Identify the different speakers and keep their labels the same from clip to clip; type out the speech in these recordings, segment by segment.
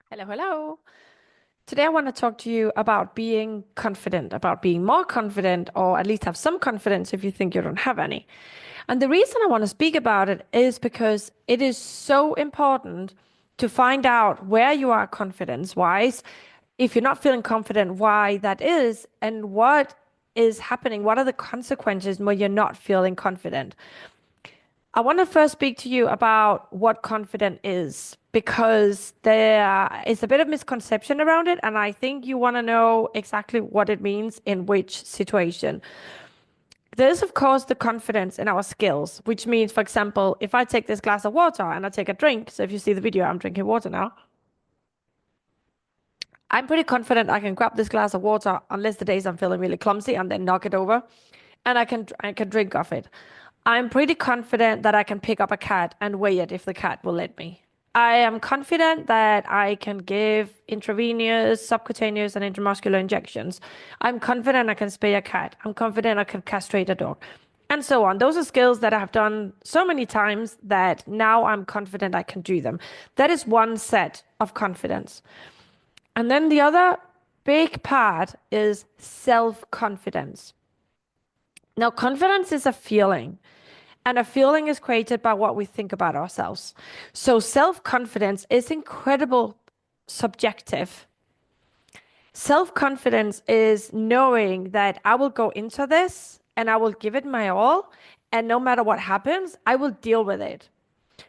Speaker 1: Hello, hello. Today I want to talk to you about being confident, about being more confident, or at least have some confidence if you think you don't have any. And the reason I want to speak about it is because it is so important to find out where you are confidence wise, if you're not feeling confident, why that is, and what is happening. What are the consequences when you're not feeling confident? I want to first speak to you about what confident is because there is a bit of misconception around it, and I think you want to know exactly what it means in which situation. There's, of course, the confidence in our skills, which means, for example, if I take this glass of water and I take a drink, so if you see the video, I'm drinking water now. I'm pretty confident I can grab this glass of water, unless the days I'm feeling really clumsy, and then knock it over, and I can drink off it. I'm pretty confident that I can pick up a cat and weigh it if the cat will let me. I am confident that I can give intravenous, subcutaneous, and intramuscular injections. I'm confident I can spay a cat. I'm confident I can castrate a dog, and so on. Those are skills that I have done so many times that now I'm confident I can do them. That is one set of confidence. And then the other big part is self-confidence. Now, confidence is a feeling. And a feeling is created by what we think about ourselves. So self-confidence is incredible subjective. Self-confidence is knowing that I will go into this and I will give it my all. And no matter what happens, I will deal with it.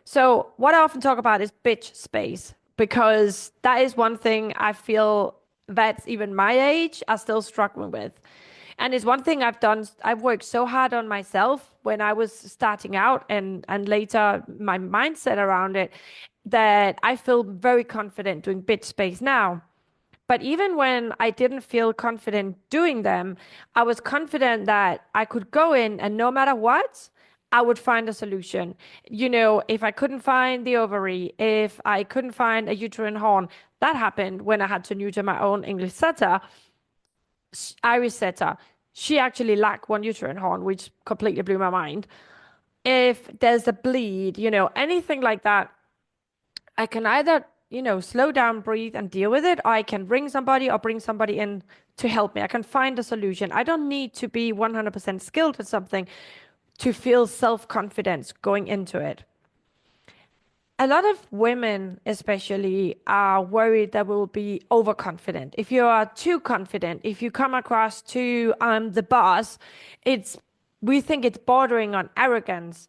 Speaker 1: So what I often talk about is bitch space, because that is one thing I feel that even my age are still struggling with. And it's one thing I've done. I've worked so hard on myself when I was starting out and later my mindset around it that I feel very confident doing bitch space now. But even when I didn't feel confident doing them, I was confident that I could go in and no matter what, I would find a solution. If I couldn't find the ovary, if I couldn't find a uterine horn, that happened when I had to neuter my own English setter, Irish setter. She actually lacked one uterine horn, which completely blew my mind. If there's a bleed, anything like that, I can either, slow down, breathe, and deal with it, or I can ring somebody or bring somebody in to help me. I can find a solution. I don't need to be 100% skilled at something to feel self-confidence going into it. A lot of women, especially, are worried that we'll be overconfident. If you are too confident, if you come across too, I'm the boss, we think it's bordering on arrogance.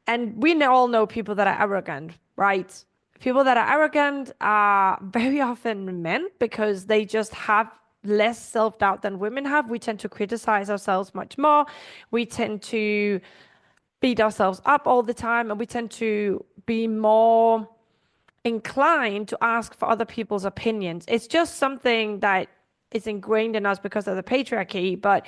Speaker 1: And we all know people that are arrogant, right? People that are arrogant are very often men because they just have less self-doubt than women have. We tend to criticize ourselves much more. We tend to beat ourselves up all the time, and we tend to be more inclined to ask for other people's opinions. It's just something that is ingrained in us because of the patriarchy. But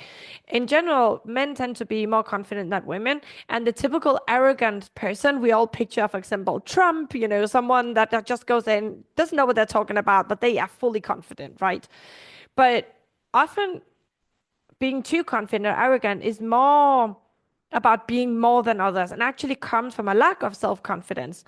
Speaker 1: in general, men tend to be more confident than women. And the typical arrogant person we all picture, for example, Trump, someone that just goes in, doesn't know what they're talking about, but they are fully confident, right? But often being too confident or arrogant is more about being more than others and actually comes from a lack of self-confidence.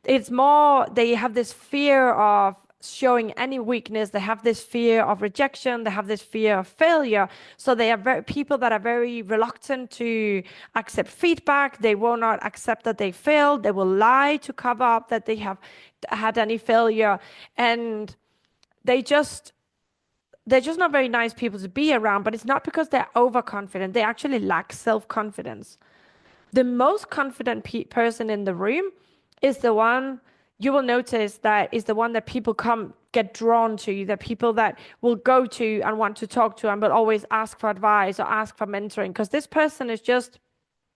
Speaker 1: It's more, they have this fear of showing any weakness. They have this fear of rejection. They have this fear of failure. So they are people that are very reluctant to accept feedback. They will not accept that they failed. They will lie to cover up that they have had any failure. And they just they're just not very nice people to be around, but it's not because they're overconfident. They actually lack self-confidence. The most confident person in the room is the one you will notice that is the one that people get drawn to, the people that will go to and want to talk to and will always ask for advice or ask for mentoring because this person is just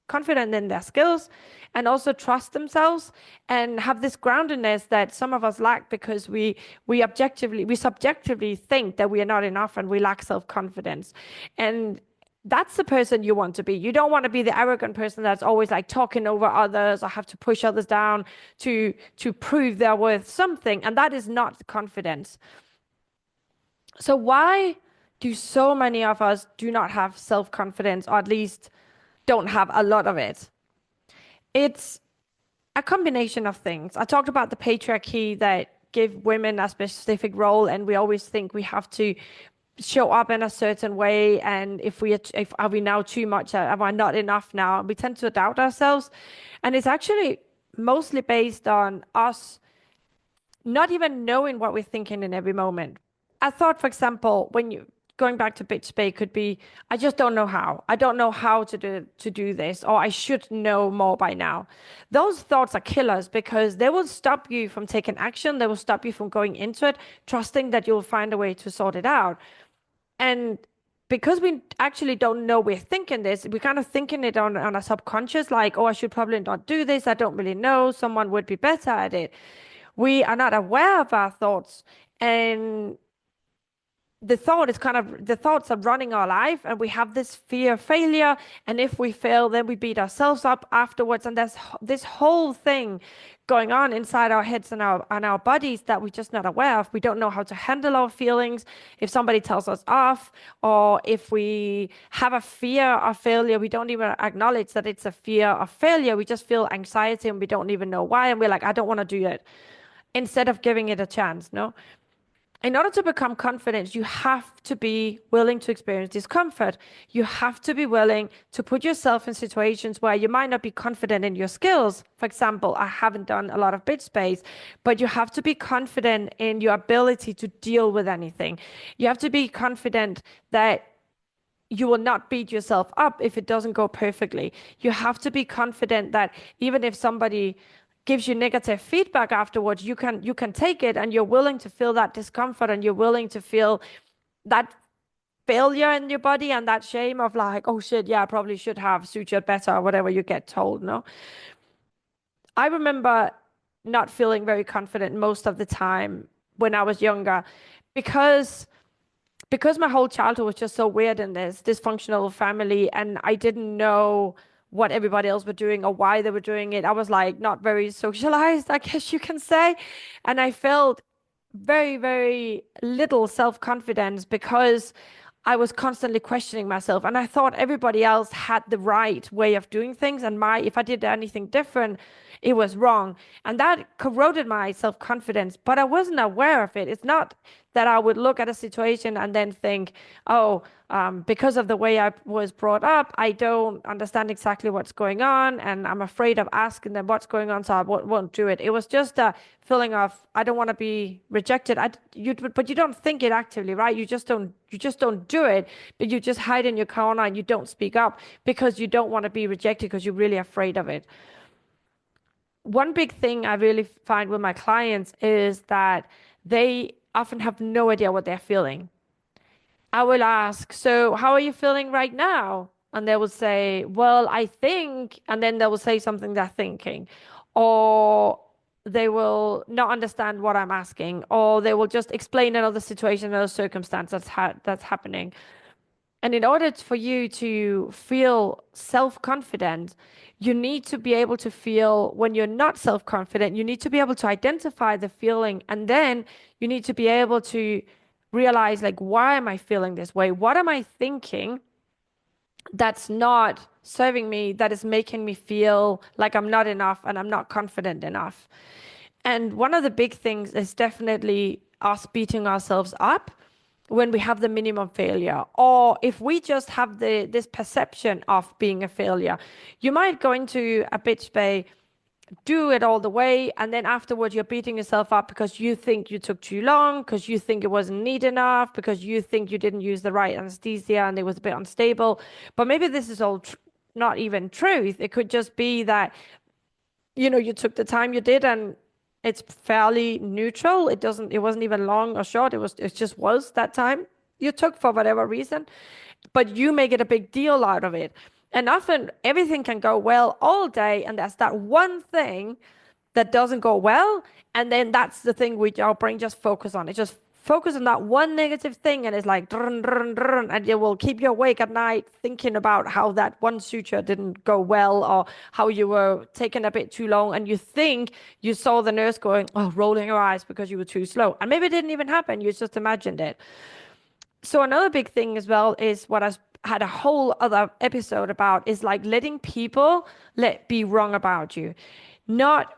Speaker 1: confident in their skills and also trust themselves and have this groundedness that some of us lack because we subjectively think that we are not enough and we lack self-confidence. And that's the person you want to be. You don't want to be the arrogant person that's always like talking over others or have to push others down to prove they're worth something. And that is not confidence. So why do so many of us do not have self-confidence, or at least don't have a lot of it? It's a combination of things. I talked about the patriarchy that give women a specific role, and we always think we have to show up in a certain way. And if are we now too much? Am I not enough now? We tend to doubt ourselves, and it's actually mostly based on us not even knowing what we're thinking in every moment. I thought, for example, when you going back to bitch bay could be, I just don't know how. I don't know how to do this, or I should know more by now. Those thoughts are killers because they will stop you from taking action. They will stop you from going into it, trusting that you'll find a way to sort it out. And because we actually don't know we're thinking this, we're kind of thinking it on a subconscious, like, oh, I should probably not do this. I don't really know. Someone would be better at it. We are not aware of our thoughts. And the thoughts are running our life, and we have this fear of failure. And if we fail, then we beat ourselves up afterwards. And there's this whole thing going on inside our heads and our bodies that we're just not aware of. We don't know how to handle our feelings. If somebody tells us off, or if we have a fear of failure, we don't even acknowledge that it's a fear of failure. We just feel anxiety and we don't even know why. And we're like, I don't want to do it, instead of giving it a chance. No, in order to become confident, you have to be willing to experience discomfort. You have to be willing to put yourself in situations where you might not be confident in your skills. For example, I haven't done a lot of bid space, but you have to be confident in your ability to deal with anything. You have to be confident that you will not beat yourself up if it doesn't go perfectly. You have to be confident that even if somebody gives you negative feedback afterwards, you can take it, and you're willing to feel that discomfort, and you're willing to feel that failure in your body and that shame of like, oh shit, yeah, I probably should have sutured better, or whatever you get told. No, I remember not feeling very confident most of the time when I was younger, because my whole childhood was just so weird in this dysfunctional family, and I didn't know what everybody else were doing or why they were doing it. I was like not very socialized, I guess you can say. And I felt very, very little self-confidence because I was constantly questioning myself, and I thought everybody else had the right way of doing things, and if I did anything different, it was wrong. And that corroded my self-confidence, but I wasn't aware of it. It's not that I would look at a situation and then think, oh, because of the way I was brought up, I don't understand exactly what's going on, and I'm afraid of asking them what's going on, so I won't do it. It was just a feeling of I don't want to be rejected. But you don't think it actively, right? You just don't do it, but you just hide in your corner and you don't speak up because you don't want to be rejected because you're really afraid of it. One big thing I really find with my clients is that they often have no idea what they're feeling. I will ask, so how are you feeling right now? And they will say, well, I think, and then they will say something they're thinking, or they will not understand what I'm asking, or they will just explain another situation, another circumstance that's happening. And in order for you to feel self-confident, you need to be able to feel when you're not self-confident, you need to be able to identify the feeling, and then you need to be able to realize, like, why am I feeling this way? What am I thinking that's not serving me, that is making me feel like I'm not enough and I'm not confident enough? And one of the big things is definitely us beating ourselves up when we have the minimum failure, or if we just have this perception of being a failure. You might go into a bitch bay, do it all the way, and then afterwards you're beating yourself up because you think you took too long, because you think it wasn't neat enough, because you think you didn't use the right anesthesia and it was a bit unstable. But maybe this is all not even truth. It could just be that you took the time you did, and it's fairly neutral. It wasn't even long or short. It just was that time you took for whatever reason, but you make it a big deal out of it. And often everything can go well all day, and there's that one thing that doesn't go well, and then that's the thing our brain just focus on. It just focus on that one negative thing, and it's like drun, drun, drun, and it will keep you awake at night thinking about how that one suture didn't go well, or how you were taking a bit too long, and you think you saw the nurse going, oh, rolling her eyes because you were too slow, and maybe it didn't even happen. You just imagined it. So another big thing as well is what I had a whole other episode about, is like letting people be wrong about you. Not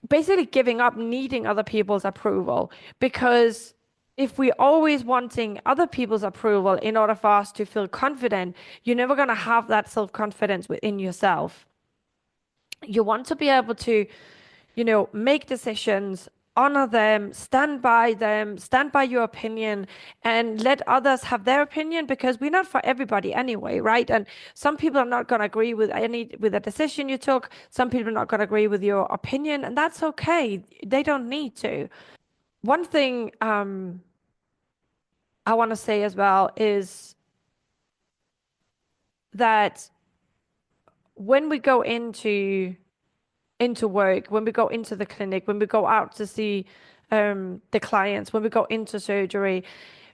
Speaker 1: basically giving up needing other people's approval. Because if we're always wanting other people's approval in order for us to feel confident, you're never going to have that self-confidence within yourself. You want to be able to, make decisions, honor them, stand by your opinion, and let others have their opinion, because we're not for everybody anyway, right? And some people are not going to agree with a decision you took. Some people are not going to agree with your opinion, and that's okay. They don't need to. One thing I want to say as well is that when we go into work, when we go into the clinic, when we go out to see the clients, when we go into surgery,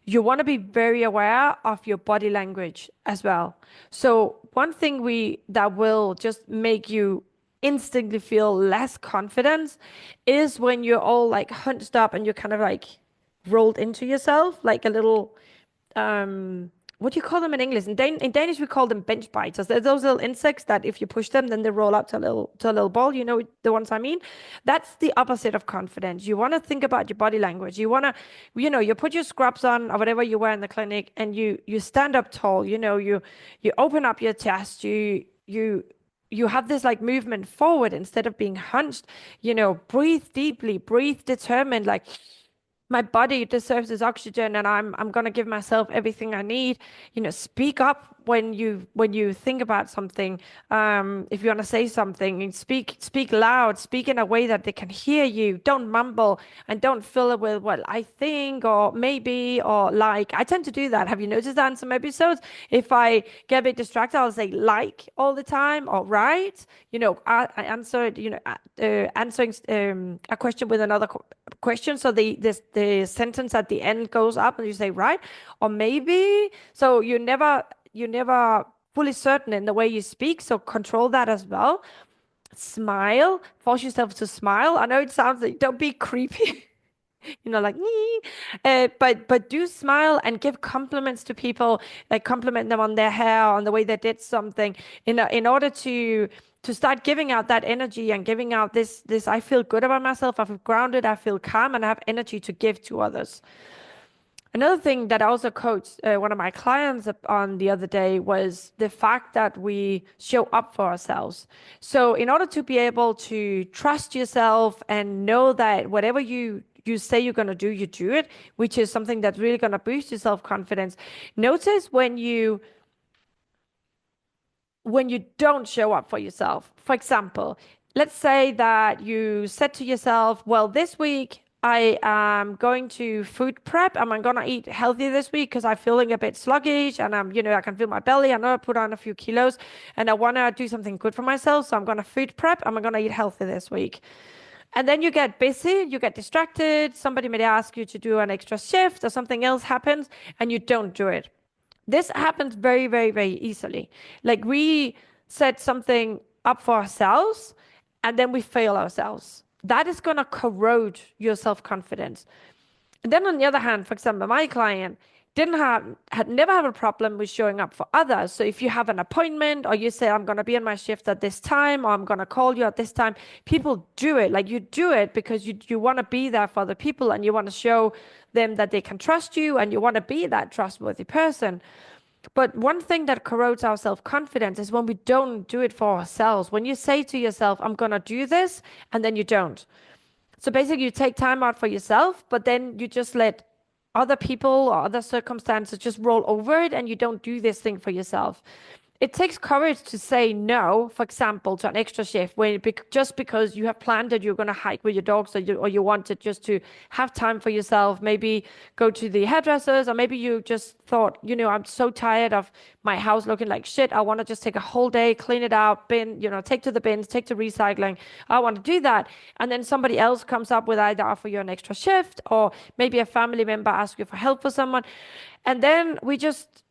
Speaker 1: you want to be very aware of your body language as well. So one thing we that will just make you instantly feel less confident is when you're all like hunched up and you're kind of like rolled into yourself, like a little what do you call them in English? In Danish, we call them bench biters. They're those little insects that if you push them, then they roll up to a little ball. You know the ones I mean? That's the opposite of confidence. You want to think about your body language. You want to, you put your scrubs on or whatever you wear in the clinic, and you stand up tall. You open up your chest. You have this like movement forward instead of being hunched. Breathe deeply, breathe determined, like my body deserves this oxygen, and I'm gonna give myself everything I need. Speak up when you think about something. If you want to say something, and speak loud, speak in a way that they can hear you. Don't mumble, and don't fill it with what I think or maybe or like. I tend to do that. Have you noticed that in some episodes? If I get a bit distracted, I'll say like all the time or right. I answered, answering a question with another question. So the sentence at the end goes up and you say right or maybe. So you're never fully certain in the way you speak. So control that as well. Smile, force yourself to smile. I know it sounds like don't be creepy. Like "Nee." But do smile and give compliments to people, like compliment them on their hair, on the way they did something, in order to start giving out that energy and giving out this I feel good about myself, I feel grounded, I feel calm, and I have energy to give to others. Another thing that I also coached one of my clients on the other day was the fact that we show up for ourselves. So in order to be able to trust yourself and know that whatever you say you're going to do, you do it, which is something that's really going to boost your self-confidence. Notice when you don't show up for yourself. For example, let's say that you said to yourself, well, this week I am going to food prep and I'm going to eat healthy this week because I'm feeling a bit sluggish and I can feel my belly. I know I put on a few kilos and I want to do something good for myself. So I'm going to food prep and I'm going to eat healthy this week. And then you get busy, you get distracted. Somebody may ask you to do an extra shift or something else happens and you don't do it. This happens very, very, very easily. Like we set something up for ourselves and then we fail ourselves. That is going to corrode your self-confidence. And then on the other hand, for example, my client didn't have had never have a problem with showing up for others. So if you have an appointment or you say I'm going to be on my shift at this time or I'm going to call you at this time, people do it. Like you do it because you want to be there for the people and you want to show them that they can trust you and you want to be that trustworthy person. But one thing that corrodes our self-confidence is when we don't do it for ourselves. When you say to yourself, I'm going to do this, and then you don't. So basically, you take time out for yourself, but then you just let other people or other circumstances just roll over it, and you don't do this thing for yourself. It takes courage to say no, for example, to an extra shift just because you have planned that you're going to hike with your dogs or you wanted just to have time for yourself, maybe go to the hairdressers, or maybe you just thought, I'm so tired of my house looking like shit. I want to just take a whole day, clean it out, take to the bins, take to recycling. I want to do that. And then somebody else comes up with either offer you an extra shift or maybe a family member asks you for help for someone. And then we just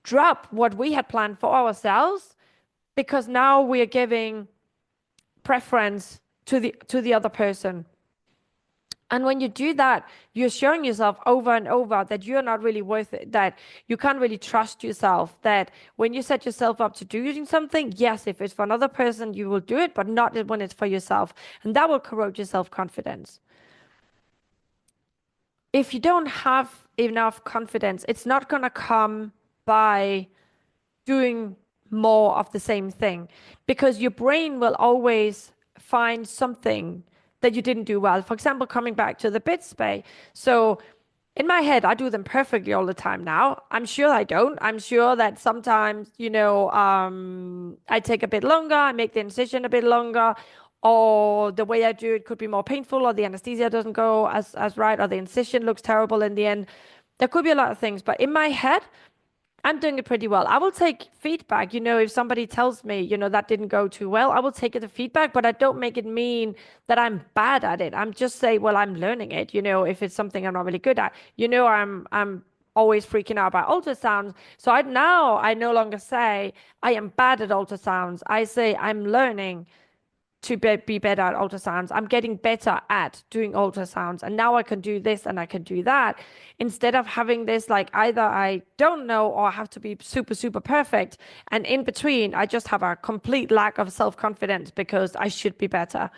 Speaker 1: drop what we had planned for ourselves because now we are giving preference to the other person. And when you do that, you're showing yourself over and over that you're not really worth it, that you can't really trust yourself, that when you set yourself up to doing something, yes, if it's for another person, you will do it, but not when it's for yourself. And that will corrode your self-confidence. If you don't have enough confidence, it's not going to come by doing more of the same thing because your brain will always find something that you didn't do well. For example, coming back to the bit spay. So in my head, I do them perfectly all the time now. I'm sure I don't. I'm sure that sometimes, I take a bit longer, I make the incision a bit longer, or the way I do it could be more painful, or the anesthesia doesn't go as right, or the incision looks terrible in the end. There could be a lot of things, but in my head, I'm doing it pretty well. I will take feedback. If somebody tells me, that didn't go too well, I will take it the feedback, but I don't make it mean that I'm bad at it. I'm just say, well, I'm learning it. If it's something I'm not really good at, I'm always freaking out about ultrasounds. So I no longer say I am bad at ultrasounds. I say I'm learning to be better at ultrasounds. I'm getting better at doing ultrasounds. And now I can do this and I can do that. Instead of having this, like either I don't know or I have to be super, super perfect. And in between, I just have a complete lack of self-confidence because I should be better.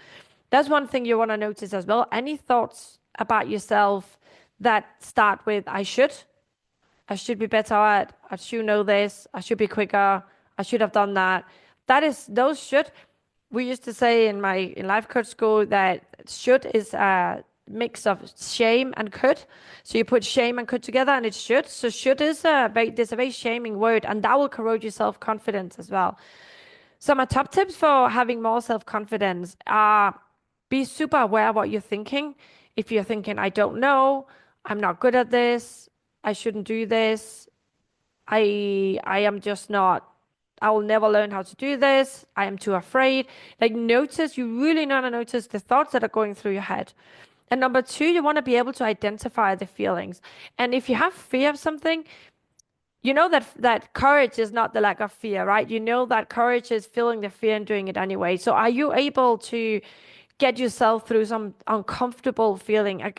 Speaker 1: That's one thing you want to notice as well. Any thoughts about yourself that start with I should be better at, I should know this, I should be quicker, I should have done that. Those should we used to say in life coach school that should is a mix of shame and could. So you put shame and could together and it's should. So should is there's a very shaming word and that will corrode your self-confidence as well. So my top tips for having more self-confidence are be super aware of what you're thinking. If you're thinking, I don't know, I'm not good at this, I shouldn't do this, I am just not, I will never learn how to do this. I am too afraid. Like you really want to notice the thoughts that are going through your head. And number two, you want to be able to identify the feelings. And if you have fear of something, you know that courage is not the lack of fear, right? You know that courage is feeling the fear and doing it anyway. So are you able to get yourself through some uncomfortable feeling,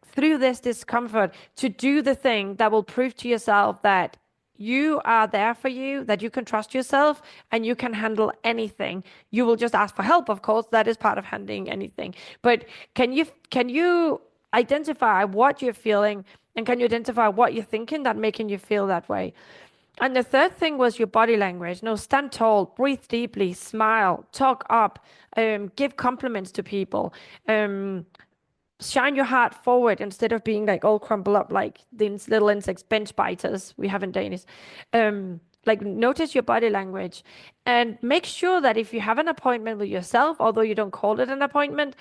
Speaker 1: through this discomfort, to do the thing that will prove to yourself that you are there for you, that you can trust yourself and you can handle anything. You will just ask for help, of course. That is part of handling anything. But can you identify what you're feeling and can you identify what you're thinking that making you feel that way? And the third thing was your body language. No, stand tall, breathe deeply, smile, talk up, give compliments to people. Shine your heart forward instead of being like all crumpled up like these little insects, bench biters we have in Danish. Like notice your body language and make sure that if you have an appointment with yourself, although you don't call it an appointment,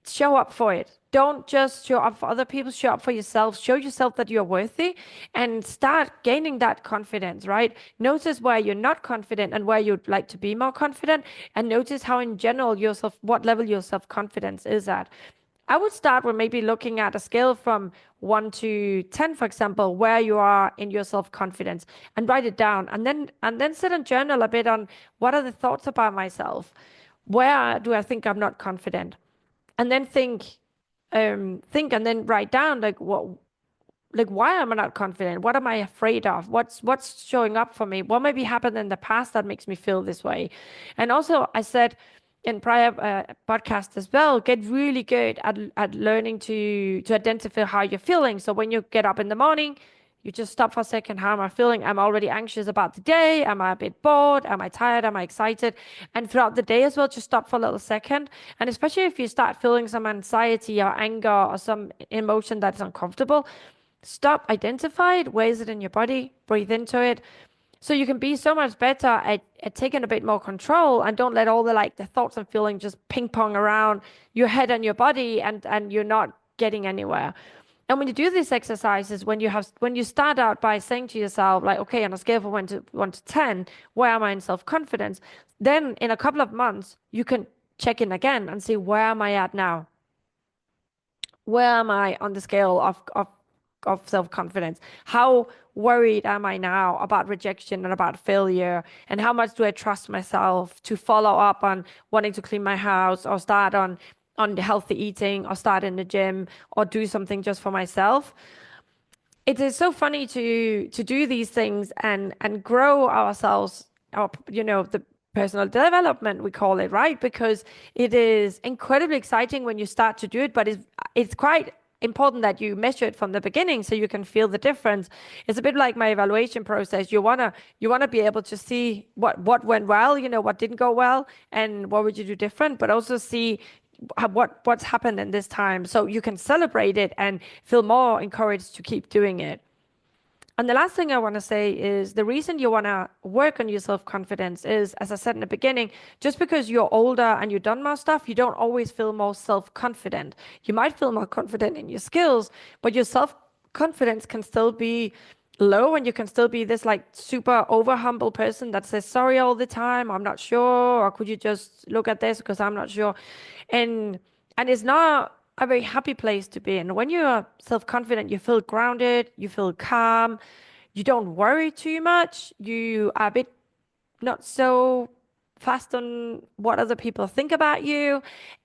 Speaker 1: show up for it. Don't just show up for other people, show up for yourself. Show yourself that you're worthy and start gaining that confidence, right? Notice where you're not confident and where you'd like to be more confident. And notice how in general what level your self-confidence is at. I would start with maybe looking at a scale from 1 to 10, for example, where you are in your self-confidence and write it down and then sit and journal a bit on what are the thoughts about myself? Where do I think I'm not confident? And then think and then write down why am I not confident? What am I afraid of? What's showing up for me? What maybe happened in the past that makes me feel this way? And also I said in prior podcast as well, get really good at learning to identify how you're feeling. So when you get up in the morning, you just stop for a second. How am I feeling? I'm already anxious about the day. Am I a bit bored? Am I tired? Am I excited? And throughout the day as well, just stop for a little second. And especially if you start feeling some anxiety or anger or some emotion that's uncomfortable, stop, identify it. Where is it in your body? Breathe into it. So you can be so much better at taking a bit more control and don't let all the thoughts and feelings just ping pong around your head and your body and you're not getting anywhere. And when you do these exercises, when you start out by saying to yourself, like, okay, on a scale from 1 to 10, where am I in self-confidence? Then in a couple of months, you can check in again and see where am I at now? Where am I on the scale of self-confidence? How worried am I now about rejection and about failure? And how much do I trust myself to follow up on wanting to clean my house or start on on the healthy eating or start in the gym or do something just for myself. It is so funny to do these things and grow ourselves, our the personal development we call it, right? Because it is incredibly exciting when you start to do it, but it's quite important that you measure it from the beginning so you can feel the difference. It's a bit like my evaluation process. You wanna be able to see what went well, what didn't go well, and what would you do different, but also see what's happened in this time so you can celebrate it and feel more encouraged to keep doing it. And the last thing I want to say is the reason you want to work on your self-confidence is, as I said in the beginning, just because you're older and you've done more stuff, you don't always feel more self-confident. You might feel more confident in your skills, but your self-confidence can still be low, and you can still be this like super over humble person that says sorry all the time, I'm not sure, or could you just look at this because I'm not sure. And it's not a very happy place to be in. When you're self-confident, you feel grounded, you feel calm, you don't worry too much, you are a bit not so fast on what other people think about you,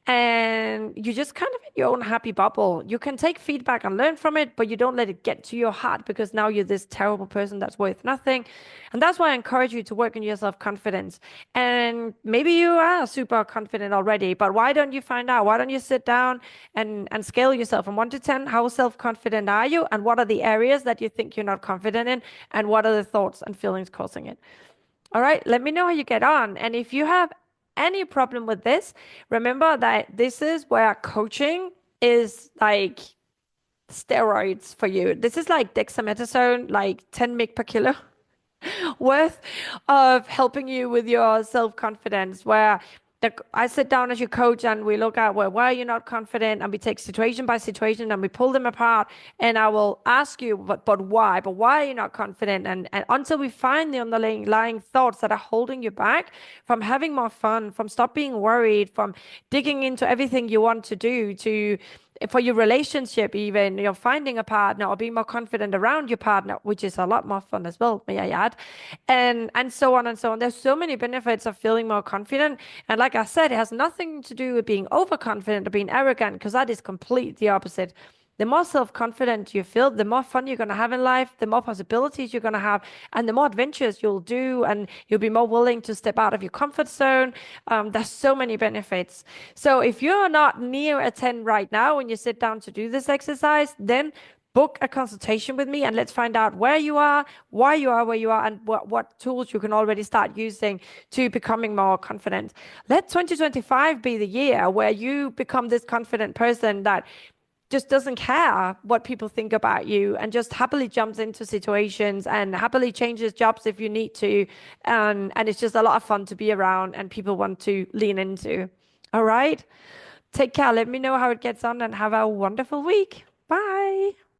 Speaker 1: and you just kind of in your own happy bubble. You can take feedback and learn from it, but you don't let it get to your heart because now you're this terrible person that's worth nothing. And that's why I encourage you to work on your self-confidence. And maybe you are super confident already, but why don't you find out? Why don't you sit down and scale yourself from 1 to 10? How self-confident are you? And what are the areas that you think you're not confident in? And what are the thoughts and feelings causing it? All right, let me know how you get on. And if you have any problem with this, remember that this is where coaching is like steroids for you. This is like dexamethasone, like 10 mg per kilo worth of helping you with your self-confidence, where I sit down as your coach and we look at, well, why are you not confident? And we take situation by situation and we pull them apart. And I will ask you, but why? But why are you not confident? And until we find the underlying thoughts that are holding you back from having more fun, from stop being worried, from digging into everything you want to do, to for your relationship, even you're finding a partner or being more confident around your partner, which is a lot more fun as well, may I add, and so on and so on. There's so many benefits of feeling more confident, and like I said, it has nothing to do with being overconfident or being arrogant, because that is complete the opposite. The more self-confident you feel, the more fun you're going to have in life, the more possibilities you're going to have, and the more adventures you'll do, and you'll be more willing to step out of your comfort zone. There's so many benefits. So if you're not near a 10 right now when you sit down to do this exercise, then book a consultation with me and let's find out where you are, why you are where you are, and what tools you can already start using to becoming more confident. Let 2025 be the year where you become this confident person that just doesn't care what people think about you and just happily jumps into situations and happily changes jobs if you need to. And it's just a lot of fun to be around and people want to lean into. All right. Take care. Let me know how it gets on and have a wonderful week. Bye.